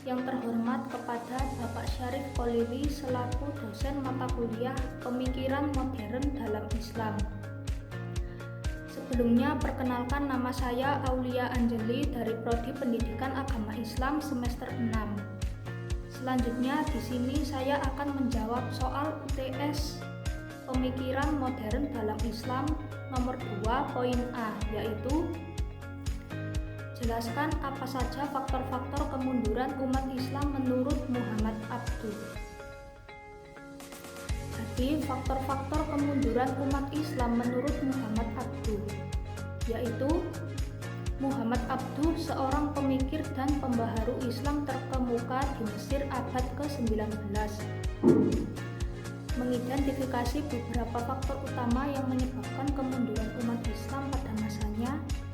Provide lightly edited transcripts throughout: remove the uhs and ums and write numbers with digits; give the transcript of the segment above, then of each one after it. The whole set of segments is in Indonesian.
Yang terhormat kepada Bapak Syarif Kholili selaku dosen mata kuliah Pemikiran Modern dalam Islam. Sebelumnya, perkenalkan, nama saya Aulia Anjeli dari Prodi Pendidikan Agama Islam semester 6. Selanjutnya di sini saya akan menjawab soal UTS Pemikiran Modern dalam Islam nomor 2 poin A, yaitu jelaskan apa saja faktor-faktor kemunduran umat Islam menurut Muhammad Abduh. Jadi, faktor-faktor kemunduran umat Islam menurut Muhammad Abduh, yaitu Muhammad Abduh seorang pemikir dan pembaharu Islam terkemuka di Mesir abad ke-19. Mengidentifikasi beberapa faktor utama yang menyebabkan kemunduran umat Islam pada masanya.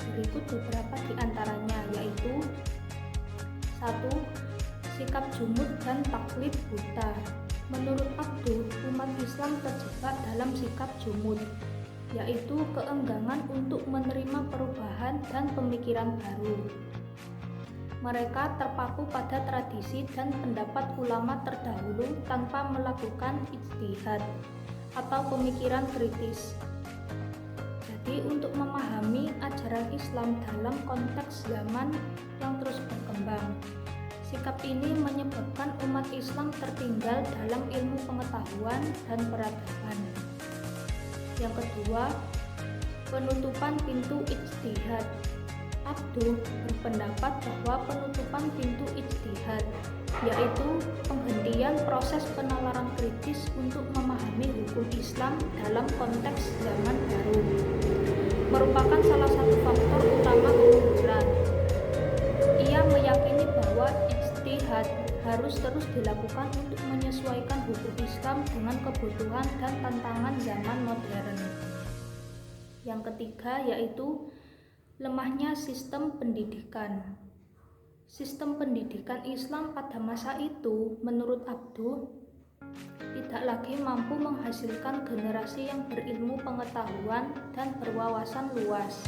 Berikut beberapa di antaranya, yaitu 1. Sikap jumud dan taklid buta. Menurut Abduh, umat Islam terjebak dalam sikap jumud, yaitu keengganan untuk menerima perubahan dan pemikiran baru. Mereka terpaku pada tradisi dan pendapat ulama terdahulu tanpa melakukan ijtihad atau pemikiran kritis. Jadi, untuk memahami ajaran Islam dalam konteks zaman yang terus berkembang, sikap ini menyebabkan umat Islam tertinggal dalam ilmu pengetahuan dan peradaban. Yang kedua, penutupan pintu ijtihad. Abduh berpendapat bahwa penutupan pintu ijtihad, yaitu penghentian proses penalaran kritis untuk memahami hukum Islam dalam konteks zaman baru, merupakan salah satu faktor utama kemunduran. Ia meyakini bahwa ijtihad harus terus dilakukan untuk menyesuaikan hukum Islam dengan kebutuhan dan tantangan zaman modern. Yang ketiga, yaitu lemahnya sistem pendidikan. Sistem pendidikan Islam pada masa itu, menurut Abduh, tidak lagi mampu menghasilkan generasi yang berilmu pengetahuan dan berwawasan luas.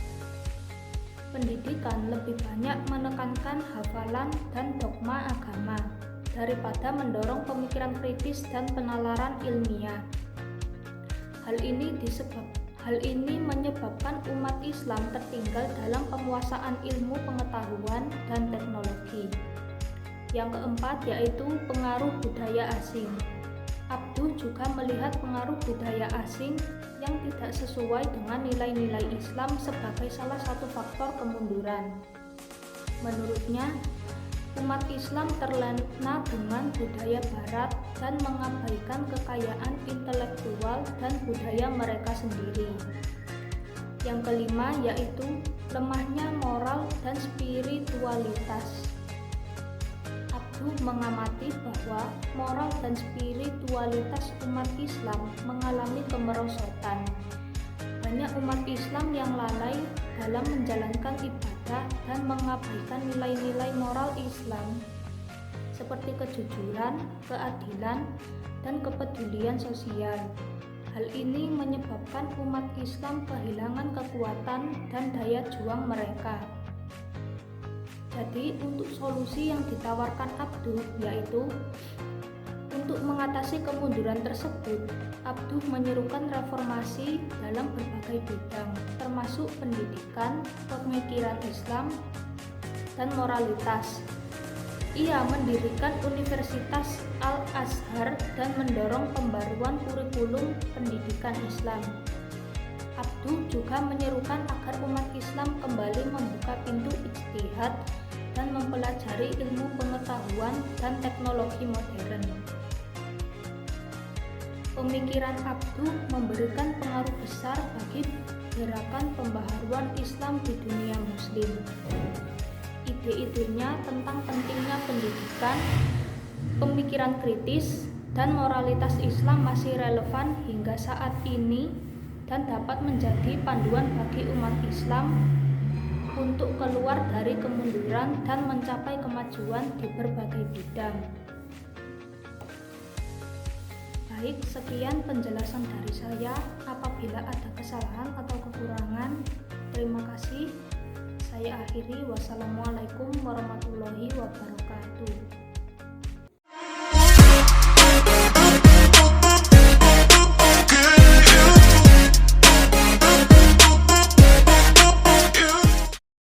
Pendidikan lebih banyak menekankan hafalan dan dogma agama daripada mendorong pemikiran kritis dan penalaran ilmiah. Hal ini menyebabkan umat Islam tertinggal dalam penguasaan ilmu pengetahuan dan teknologi. Yang keempat, yaitu pengaruh budaya asing. Abduh juga melihat pengaruh budaya asing yang tidak sesuai dengan nilai-nilai Islam sebagai salah satu faktor kemunduran. Menurutnya, umat Islam terlena dengan budaya Barat dan mengabaikan kekayaan intelektual dan budaya mereka sendiri. Yang kelima, yaitu lemahnya moral dan spiritualitas. Abduh mengamati bahwa moral dan spiritualitas umat Islam mengalami kemerosotan. Banyak umat Islam yang lalai dalam menjalankan ibadah dan mengabaikan nilai-nilai moral Islam seperti kejujuran, keadilan, dan kepedulian sosial. Hal ini menyebabkan umat Islam kehilangan kekuatan dan daya juang mereka. Jadi, untuk solusi yang ditawarkan Abduh, yaitu untuk mengatasi kemunduran tersebut, Abduh menyerukan reformasi dalam berbagai bidang, termasuk pendidikan, pemikiran Islam, dan moralitas. Ia mendirikan Universitas Al-Azhar dan mendorong pembaruan kurikulum pendidikan Islam. Abduh juga menyerukan agar umat Islam kembali membuka pintu ijtihad dan mempelajari ilmu pengetahuan dan teknologi modern. Pemikiran Abduh memberikan pengaruh besar bagi gerakan pembaharuan Islam di dunia Muslim. Ide-idenya tentang pentingnya pendidikan, pemikiran kritis, dan moralitas Islam masih relevan hingga saat ini dan dapat menjadi panduan bagi umat Islam untuk keluar dari kemunduran dan mencapai kemajuan di berbagai bidang. Baik, sekian penjelasan dari saya. Apabila ada kesalahan atau kekurangan, terima kasih. Saya akhiri. Wassalamualaikum warahmatullahi wabarakatuh.